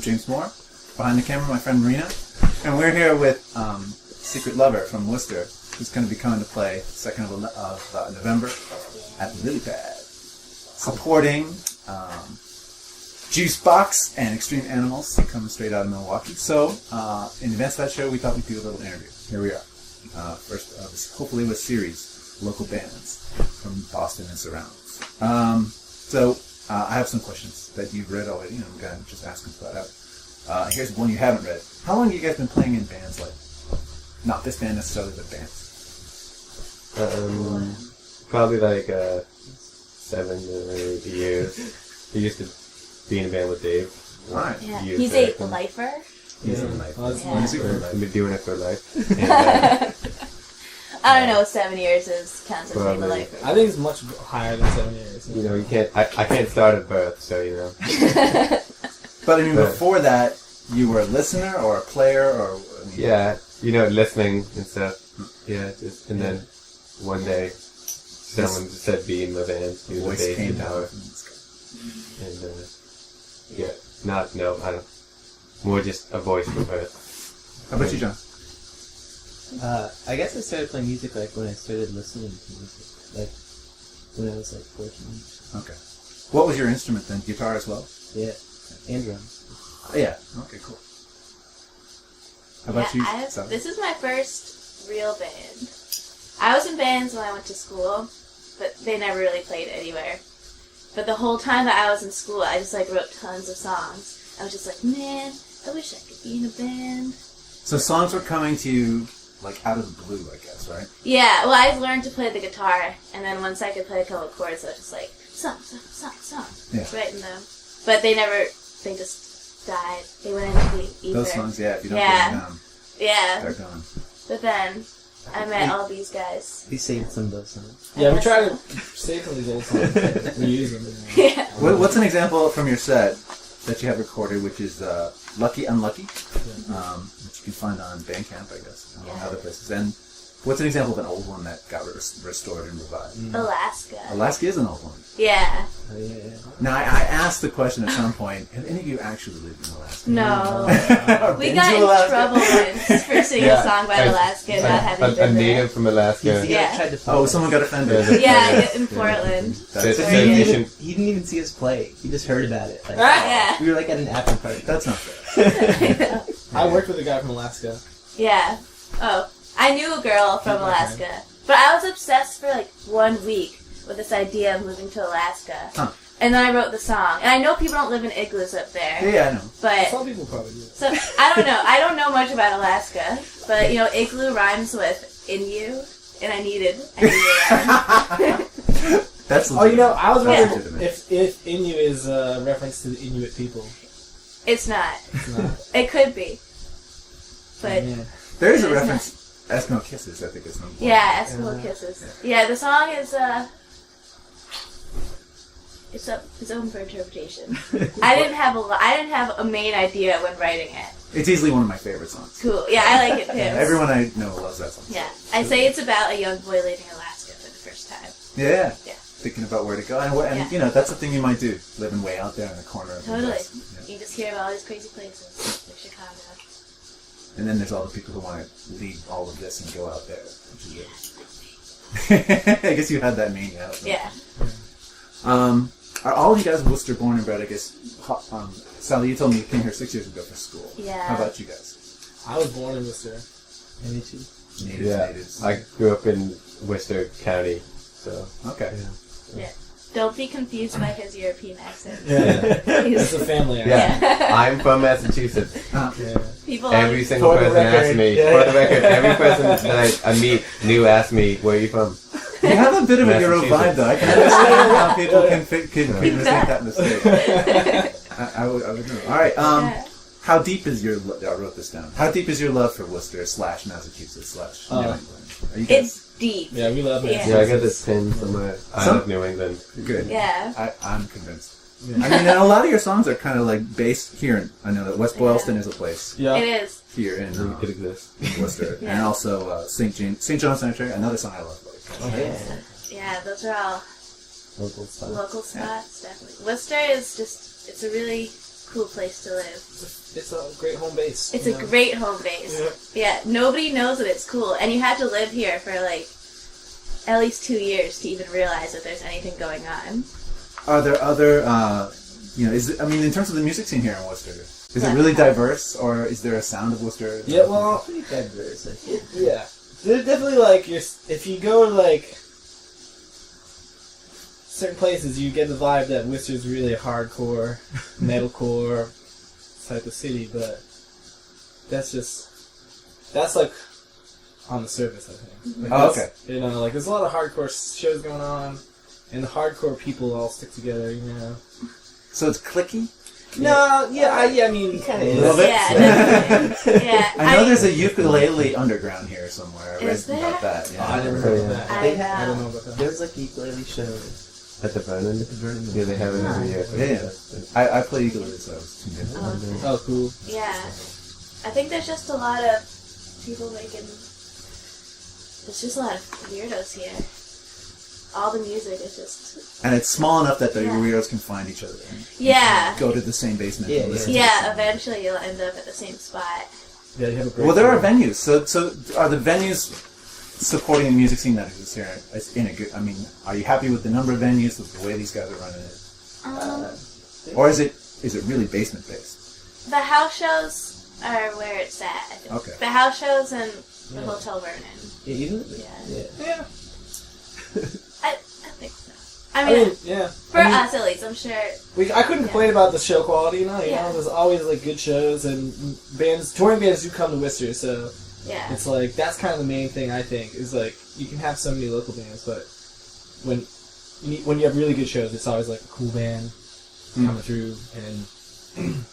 James Moore. Behind the camera, my friend Marina. And we're here with Secret Lover from Worcester, who's going to be coming to play 2nd of November at the Lily Pad. Supporting Juiceboxxx and Extreme Animals, coming straight out of Milwaukee. So, in advance of that show, we thought we'd do a little interview. Here we are. First, hopefully with series, local bands from Boston and surrounds. I have some questions that you've read already, and I'm going to just ask them flat out. Here's one you haven't read. How long have you guys been playing in bands like, not this band necessarily, but bands? Probably like 7 or 8 years. He used to be in a band with Dave. Right. Yeah. He's a lifer. He's a lifer. I've been doing it for life. And, I don't know, 7 years is counts as being a lifer. I think it's much higher than 7 years. you know, you can't. I can't start at birth, so you know. But I mean, before that, you were a listener or a player, or yeah, you know, listening and stuff. Yeah, just and then one day, someone just said, "Be in my band." He was a bass guitar. And I don't. More just a voice from birth. How about you, John? I guess I started playing music like when I started listening to music, like when I was like 14. Okay. What was your instrument then? Guitar as well? Yeah, and drums. Yeah. Okay, cool. How about you? This is my first real band. I was in bands when I went to school, but they never really played anywhere. But the whole time that I was in school, I just like wrote tons of songs. I was just like, man, I wish I could be in a band. So songs were coming to you like out of the blue, I guess, right? Yeah, well, I learned to play the guitar, and then once I could play a couple of chords, I was just like, song. Yeah. Writing them. But they just died. They went into the ether. Those songs, yeah, if you don't put them down, they're gone. But then I met all these guys. We saved some of those songs. Yeah, we try to save some of these old songs. We use them. Yeah. What's an example from your set that you have recorded, which is Lucky Unlucky, which you can find on Bandcamp, I guess, and other places. And what's an example of an old one that got restored and revived? Alaska. Alaska is an old one. Yeah. Oh, yeah. Now, I asked the question at some point, have any of you actually lived in Alaska? No. We got in trouble once for singing a song about Alaska and not having been a there. native from Alaska. Yeah. Oh, someone got offended. Yeah, in Portland. He didn't even see us play. He just heard about it. Like, Yeah. We were like at an after party. That's not fair. I worked with a guy from Alaska. Yeah. Oh, I knew a girl from Alaska. But I was obsessed for like 1 week with this idea of moving to Alaska. Huh. And then I wrote the song. And I know people don't live in igloos up there. Yeah, I know. But Some people probably do. so I don't know. I don't know much about Alaska. But you know, igloo rhymes with in you, and I needed a rhyme. That's Oh, you know, I was wondering legitimate. if Innu is a reference to the Inuit people. It's not. It's not. It could be. But Yeah. There is a reference. Eskimo Kisses, I think is number one. yeah, Eskimo Kisses. Yeah, the song is it's up its own for interpretation. I didn't have a main idea when writing it. It's easily one of my favorite songs. Cool. Yeah, I like it too. Everyone I know loves that song. Yeah, I say it's about a young boy leaving Alaska for the first time. Yeah. Yeah. Thinking about where to go, and you know, that's the thing you might do, living way out there in the corner of the Totally. West. You just hear about all these crazy places, like Chicago. And then there's all the people who want to leave all of this and go out there, which is good. I guess you had that mania. Yeah. Are all of you guys Worcester born and bred? I guess. Sally, you told me you came here 6 years ago for school. Yeah. How about you guys? I was born in Worcester. Me too. Natives. I grew up in Worcester County, so Okay. Yeah. Don't be confused by his European accent. It's a family. yeah. I'm from Massachusetts. People Every always, single For the person asks record, me. yeah. For the record, every person that I meet new asks me, "Where are you from?" You have a bit of a Euro vibe, though. I can understand how people can mistake that mistake. I would know. All right. How deep is your? I wrote this down. How deep is your love for Worcester / Massachusetts / New England? Are you guys it's deep. Yeah, we love it. Yeah, I got this pin somewhere. I love New England. good? Yeah. I'm convinced. I mean, and a lot of your songs are kind of like based here. I know that West Boylston is a place Yeah. It is. here in It exists. Worcester, Yeah. and also St. John's Cemetery. Another song I love. Yeah, those are all Local stuff. local spots, definitely. Worcester is just, it's a really cool place to live. It's a great home base. It's a great home base. Yeah. Yeah, nobody knows that it's cool, and you have to live here for like at least 2 years to even realize that there's anything going on. Are there other, in terms of the music scene here in Worcester, is it really diverse, or is there a sound of Worcester? Yeah, well, Pretty diverse, I think. yeah. There's definitely like if you go to like certain places, you get the vibe that Worcester's really a hardcore, metalcore type of city, but that's like on the surface, I think. Like okay. You know, like there's a lot of hardcore shows going on, and the hardcore people all stick together, you know. So it's clicky? No, I mean, Kind of A little bit? Yeah, definitely. Yeah, I know there's a ukulele underground here somewhere. I read Is there? about that. Oh, Yeah. I never heard of that. They I I don't know. know about that. There's like a ukulele show At the Vernon? at the Burning Man. Yeah, they have it every year. Yeah. I play ukulele, so I was tuned in. Oh, Oh, cool. yeah. I think there's just a lot of people making... There's just a lot of weirdos here. All the music is just... And it's small enough that the Yeah. weirdos can find each other. And Yeah. go to the same basement Yeah, and listen to Yeah, the same- eventually you'll end up at the same spot. Yeah, you have a great Well, there are time. venues. So are the venues supporting the music scene that exists here? In a good. I mean, are you happy with the number of venues, with the way these guys are running it, or is it really basement based? The house shows are where it's at. I think. Okay. The house shows and the Hotel Vernon. Yeah, even Yeah. Yeah. I think so. I I mean, mean, yeah. for I mean, us at least, I'm sure. I couldn't complain about the show quality, you know. Yeah. There's always like good shows and touring bands do come to Worcester, so Yeah. it's like that's kind of the main thing I think is like you can have so many local bands, but when you have really good shows, it's always like a cool band coming through, and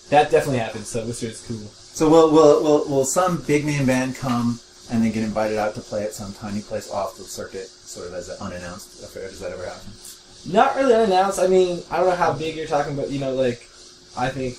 that definitely happens. So Worcester is cool. So will some big name band come and then get invited out to play at some tiny place off the circuit, sort of as an unannounced affair? Does that ever happen? Not really unannounced. I mean, I don't know how big you're talking about. You know, like I think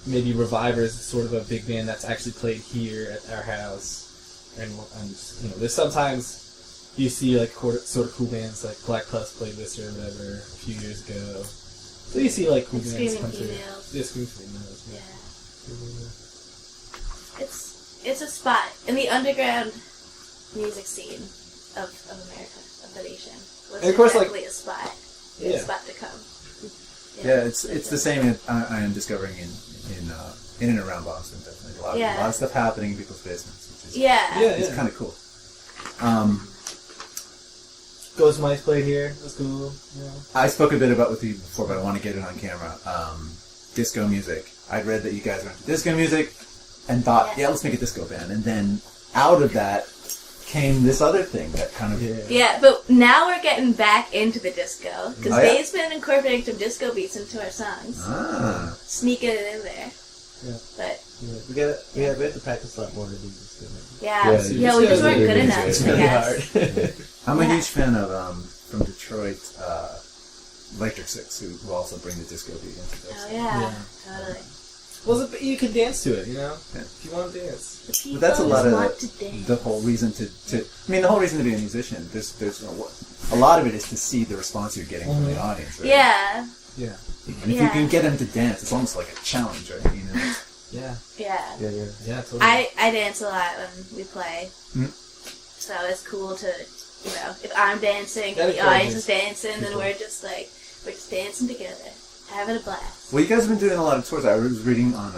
maybe Revivers is sort of a big band that's actually played here at our house, and you know, there's sometimes you see like sort of cool bands like Black Plus played Worcester or whatever a few years ago. So you see like cool bands Screaming come through. Females. Yeah, Screaming Females. Yeah. Yeah. It's a spot in the underground music scene of America, of the nation. Was And of course, like- definitely a spot. Yeah. A spot to come. Yeah, it's the same. I am discovering in and around Boston. Definitely a lot of stuff happening in people's basements, which is Yeah. it's kind of cool. Ghost Mice played here. That's cool. Yeah. I spoke a bit about with you before, but I want to get it on camera. Disco music. I'd read that you guys were into disco music and thought, Yeah. yeah, let's make a disco band. And then out of that came this other thing that kind of... Yeah, but now we're getting back into the disco because Oh, yeah? Dave's been incorporating some disco beats into our songs, Ah. sneaking it in there. Yeah. But Yeah, we have to practice a lot more to do this. yeah, Yeah, we just weren't it's good really enough. good. It's really Yes. hard. I'm a Yeah. huge fan of, from Detroit, Electric Six, who also bring the disco beat into this. Oh yeah, Yeah. totally. Well, you can dance to it, you know, Yeah. if you want to dance. The people But that's a lot of want to dance. the whole reason to the whole reason to be a musician. There's a lot of it is to see the response you're getting from the audience, right? Yeah, Yeah. And if you can get them to dance, it's almost like a challenge, right? You know? Yeah. yeah. Yeah. Totally. I dance a lot when we play, Mhm. so it's cool to, you know, if I'm dancing, That the audience encourages is dancing, then people. we're just dancing together, having a blast. Well, you guys have been doing a lot of tours. I was reading on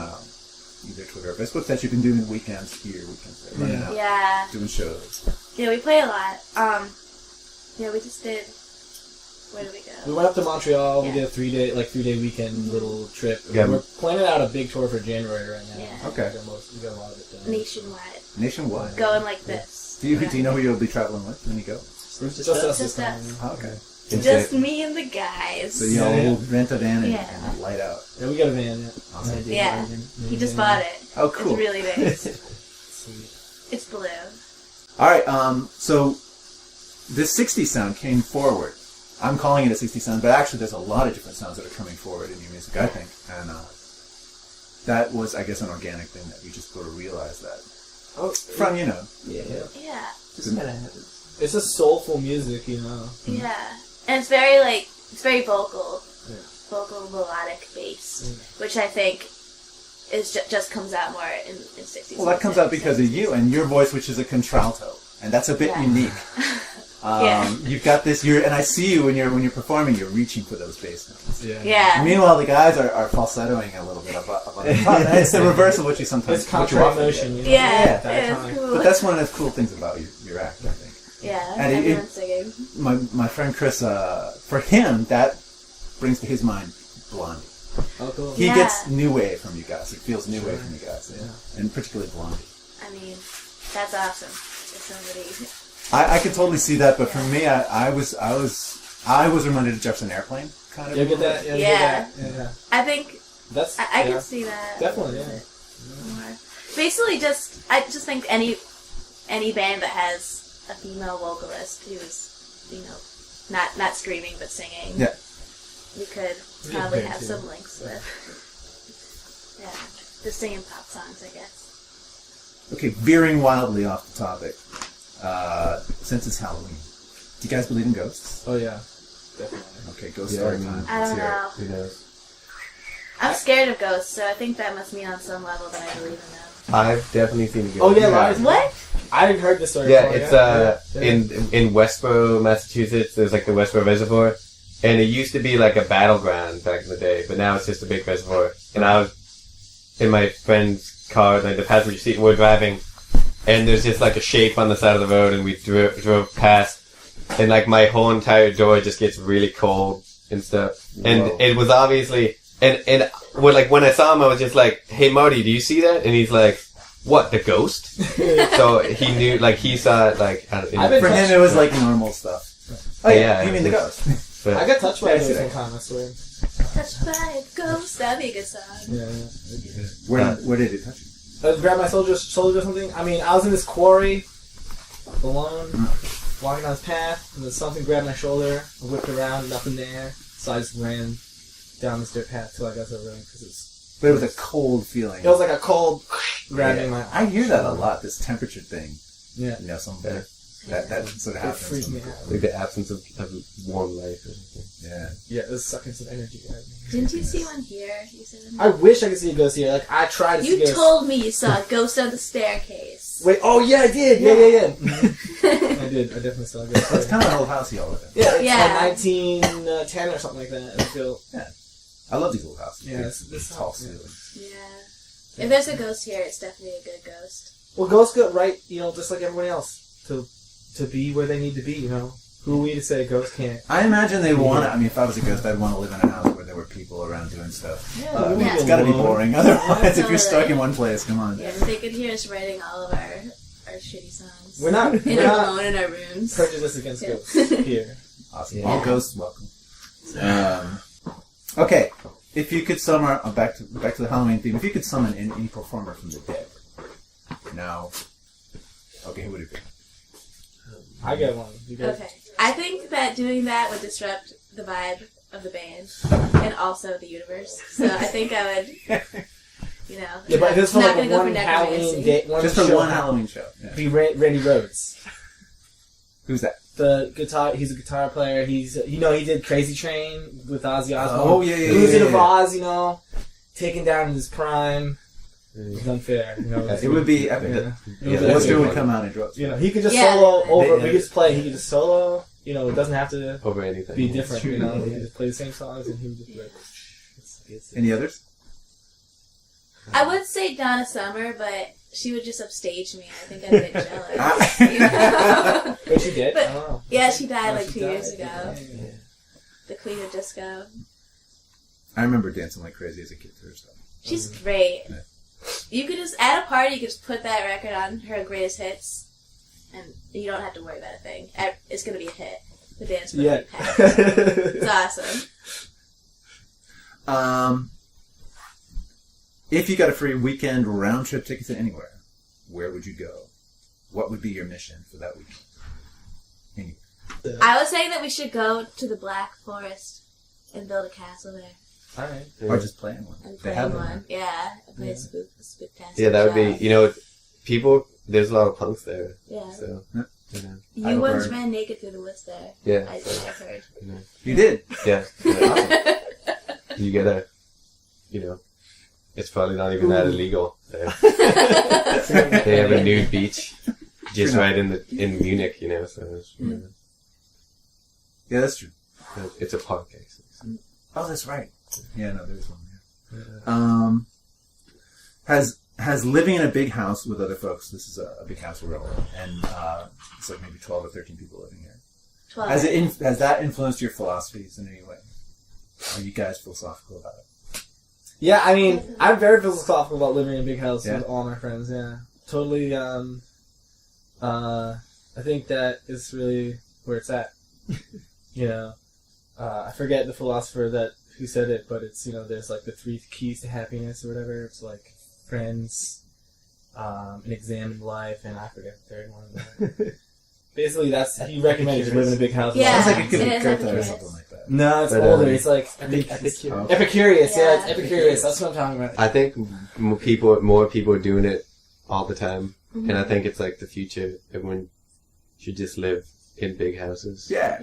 either Twitter or Facebook that you've been doing weekends here, weekends there, running out, Yeah, doing shows. yeah, we play a lot. Yeah, we just did. Where did we go? We went up to Montreal. Yeah. We did a 3-day weekend little trip. Yeah. We're planning out a big tour for January right now. Yeah. Okay. We got a lot of it done. Nationwide, Nationwide. going like this. Do you know who you'll be traveling with when you go? Just us this Just time. us. yeah. Oh, okay. Just me and the guys. So you all Yeah. will rent a van and, Yeah. and light out. Yeah, we got a van. Yeah. Awesome. Yeah, he just bought it. Oh, cool. It's really nice. Sweet. It's blue. All right. So this 60s sound came forward. I'm calling it a 60s sound, but actually there's a lot of different sounds that are coming forward in your music, I think. And that was, I guess, an organic thing that you just sort of realized that. Oh, From, you know. Yeah, Yeah, just kind of happens. it's just soulful music, you know. yeah, and it's very vocal. Yeah. vocal melodic bass, which I think is just comes out more in 60s. Well, that comes out because of you and your voice, which is a contralto, and that's a bit unique. You've got this. And I see you when you're performing. You're reaching for those bass notes. Yeah. Meanwhile, the guys are falsettoing a little bit up on the top. And it's the reverse of what you sometimes. It's contrary motion. You know? Yeah, it's cool. But that's one of the cool things about your act, I think. Yeah, and everyone's singing. My friend Chris, for him, that brings to his mind Blondie. Oh, cool. He gets new wave from you guys. He feels new wave from you guys, and particularly Blondie. I mean, that's awesome. If somebody. I could totally see that, but for me, I was reminded of Jefferson Airplane, kind of. You get that? Yeah. I think that's. I can see that. Definitely, More. Basically, I just think any band that has a female vocalist who's, not screaming but singing. Yeah. We could probably have some links with. Yeah, the singing pop songs, I guess. Okay, veering wildly off the topic. Since it's Halloween, do you guys believe in ghosts? Oh yeah, definitely. Okay, ghost story time. I don't know. Who knows? I'm scared of ghosts, so I think that must mean on some level that I believe in them. I've definitely seen a ghost. Oh yeah, What? I hadn't heard this story. Yeah, before, it's in Westboro, Massachusetts. There's like the Westboro Reservoir, and it used to be like a battleground back in the day, but now it's just a big reservoir. And I was in my friend's car, like the passenger seat, and we're driving. And there's just like a shape on the side of the road, and we drove past, and like my whole entire door just gets really cold and stuff. And it was obviously, and when I saw him, I was just like, "Hey Marty, do you see that?" And he's like, "What, the ghost?" So he knew, like he saw it, like for him it was like normal stuff. Oh yeah, you mean the ghost? I got touched by a ghost one time, I swear. Touched by a ghost, that'd be a good song. Yeah. Where did it touch you? Grab my shoulder or something. I mean, I was in this quarry, alone, walking down this path, and then something grabbed my shoulder, I whipped around, nothing there, so I just ran down this dirt path till I got to the ring, because But it was a cold feeling. it was like a cold grabbing my. I hear that a lot. This temperature thing. Yeah. You know, something that sort of It happens. freaked me out. like the absence of warm life or something. Yeah. Yeah, it was sucking some energy out of me. Didn't you see one here? You said I wish I could see a ghost here. Like I tried to see you ghosts. told me you saw a ghost on the staircase. Wait, oh yeah, I did. Yeah. I did. I definitely saw a ghost. That's kind of an old house you all live in. Yeah, it's Yeah. like 1910 or something like that. It's built. I love these old houses. Yeah, This tall ceilings. Yeah. If there's a ghost here, it's definitely a good ghost. Well, ghosts go right, just like everybody else, to be where they need to be. Who are we to say ghosts can't? I imagine they want to. I mean, if I was a ghost, I'd want to live in a house where there were people around doing stuff. Yeah, It's got to be boring. Otherwise, if you're stuck in one place, come on. Yeah, if they could hear us writing all of our shitty songs. We're not alone in our rooms. prejudiced against ghosts here. Awesome. Yeah. All ghosts welcome. Okay, if you could summon back to the Halloween theme. If you could summon any performer from the dead, now, okay, who would it be? I get one. You get Okay. I think that doing that would disrupt the vibe of the band and also the universe. So I think I would, Yeah, but this for not like gonna go one for Halloween necromancy. day. Just for one Halloween show. Yeah. Be Randy Rhoads. Who's that? The guitar. He's a guitar player. He's he did Crazy Train with Ozzy Osbourne. Oh yeah. Wizard of Oz. Taken down in his prime. It's unfair. It would be epic. Yeah. Worcester would come out and drop. He could just Yeah. solo over. They- We could just play. He could just solo. It doesn't have to Over anything. be different. True. He could just play the same songs and he would just be like. Any others? I would say Donna Summer, but she would just upstage me. I think I'd get jealous. But she did. But- I don't know. Yeah, she died like She 2 died. years ago. Yeah. The Queen of Disco. I remember dancing like crazy as a kid to her stuff. She's great. Yeah. You could just, at a party, you could just put that record on, her greatest hits, and you don't have to worry about a thing. It's going to be a hit. The dance will Yeah. be packed. It's awesome. If you got a free weekend round trip ticket to anywhere, where would you go? What would be your mission for that weekend? Anywhere. I was saying that we should go to the Black Forest and build a castle there. Alright. Or just playing one. And They play have one. Yeah, and play a spooktastic Yeah, that would be. show. People. There's a lot of punks there. Yeah. So. Yeah. You once heard. ran naked through the woods there. Yeah. I've heard. You did. Yeah. You gotta, it's probably not even that illegal. They have a nude beach just right in Munich, so it's, Yeah, that's true. it's a park, actually. Oh, that's right. Yeah, no, there's one there. Has living in a big house with other folks, this is a big house we're all in, and it's like maybe 12 or 13 people living here. 12. Has that influenced your philosophies in any way? Are you guys philosophical about it? Yeah, I mean, I'm very philosophical about living in a big house Yeah. with all my friends, yeah. Totally, I think that is really where it's at. I forget the philosopher who said it, but it's, there's like the 3 keys to happiness or whatever. It's like friends, an examined life, and I forget the third one. Basically, he recommended to live in a big house. Yeah. Sounds like it could be It is Goethe or Epicurus. something like that. No, it's But, older. It's like Epicurus. Epicurus. Yeah, Yeah. it's Epicurus. That's what I'm talking about. I think more people are doing it all the time, and I think it's like the future. Everyone should just live in big houses. Yeah.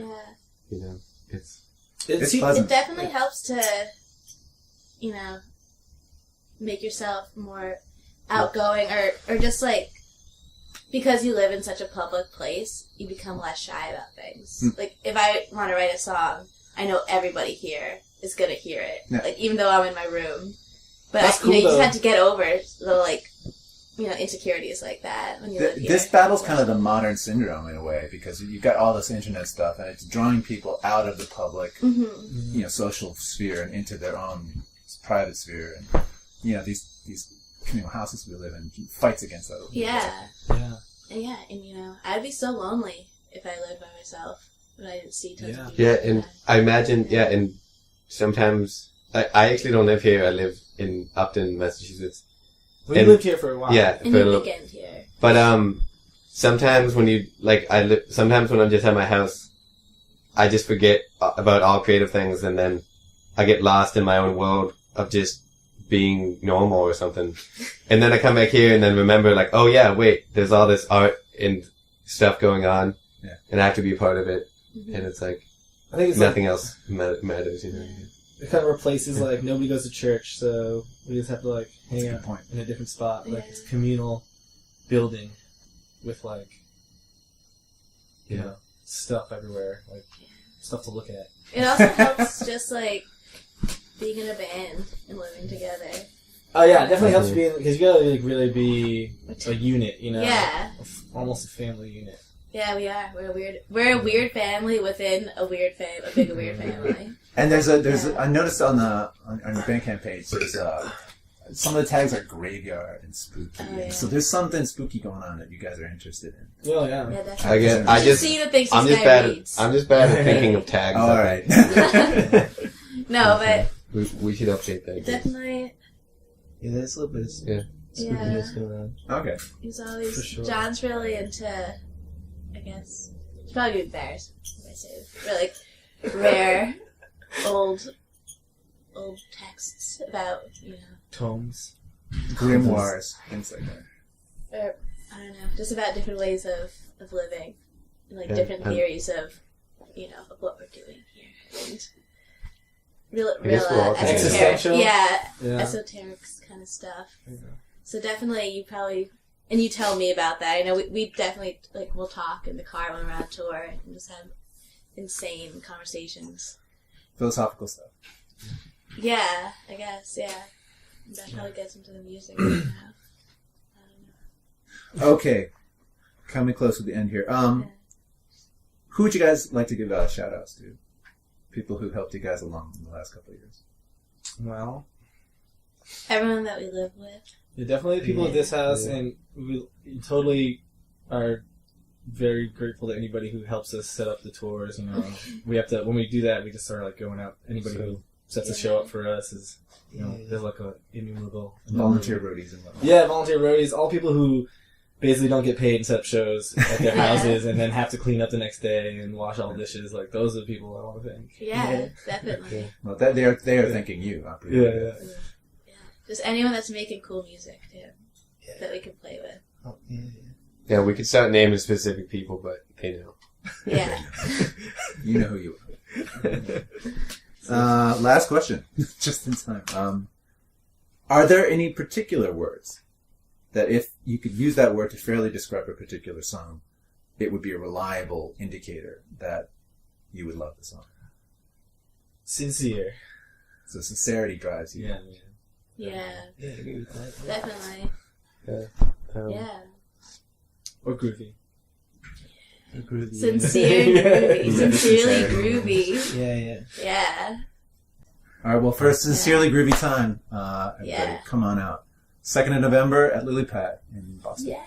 Yeah. It's It's It pleasant. definitely helps to, make yourself more outgoing or just like, because you live in such a public place, you become less shy about things. Like, if I want to write a song, I know everybody here is going to hear it. Yeah. Like, even though I'm in my room. But, That's cool, you just though. have to get over the, insecurities like that when you live here. This battle's kind of the modern syndrome in a way, because you've got all this internet stuff, and it's drawing people out of the public, social sphere and into their own private sphere. And these communal houses we live in fights against that. Yeah. Yeah. And I'd be so lonely if I lived by myself and I didn't see tons of people. yeah, and I imagine and sometimes I actually don't live here. I live in Upton, Massachusetts. We And- lived here for a while. Yeah, And for a you little. weekend here. But sometimes when you sometimes when I'm just at my house, I just forget about all creative things, and then I get lost in my own world of just being normal or something. And then I come back here and then remember, like, oh yeah, wait, there's all this art and stuff going on, and I have to be a part of it. And it's like I think it's nothing else matters, it kind of replaces, nobody goes to church, so we just have to, hang That's a good out point. in a different spot. Yeah. It's communal building with, stuff everywhere. Stuff to look at. It also helps just being in a band and living together. Oh, yeah, it definitely helps being, because you gotta, really be a unit, Yeah. Almost a family unit. Yeah, we are. We're a weird family within a weird a big weird family. And I noticed on your Bandcamp page, there's some of the tags are graveyard and spooky. Oh, yeah. So there's something spooky going on that you guys are interested in. Oh, yeah. Yeah, definitely. I You just see the things I'm this just guy bad. reads. I'm just bad at thinking of tags. All right. No, but We should update that. definitely, Yeah, there's a little bit of yeah. spookiness going on. Okay. He's always For sure. John's really into. I guess he's probably embarrassed if I say this. Really rare, old texts about Tomes. Grimoires, things like that. or I don't know, just about different ways of living, and Yeah, different and- theories of of what we're doing here, and real I guess we're all kind of- Existential? yeah, Yeah. esoteric kind of stuff. So definitely, you probably, and you tell me about that. I know we definitely we'll talk in the car when we're on tour and just have insane conversations. Philosophical stuff. Yeah, I guess. Yeah, that probably gets into the music. I don't know. Okay. Coming close to the end here. Who would you guys like to give shout outs to? People who helped you guys along in the last couple of years. Well, Everyone that we live with. yeah, definitely the people at this house, and we totally are very grateful to anybody who helps us set up the tours. We have to, when we do that, we just start going out. Anybody who sets a show up for us is, there's a innumerable Volunteer roadies and whatnot. Yeah, volunteer roadies. All people who basically don't get paid and set up shows at their houses and then have to clean up the next day and wash all the dishes. Those are the people I want to thank. Yeah, definitely. Well, they are thanking you. Yeah. Just anyone that's making cool music too, that we can play with. Oh, yeah. Yeah, we could start naming specific people, but they know. Yeah. You know who you are. Last question, just in time. Are there any particular words that if you could use that word to fairly describe a particular song, it would be a reliable indicator that you would love the song? Sincere. So sincerity drives you. Yeah. Yeah, Yeah, I agree with that. definitely. Yeah. Or groovy. Groovy. Sincere groovy. Sincerely groovy. Yeah. Yeah. All right, well, for a sincerely groovy time, everybody, come on out. 2nd of November at Lily Pad in Boston. Yeah.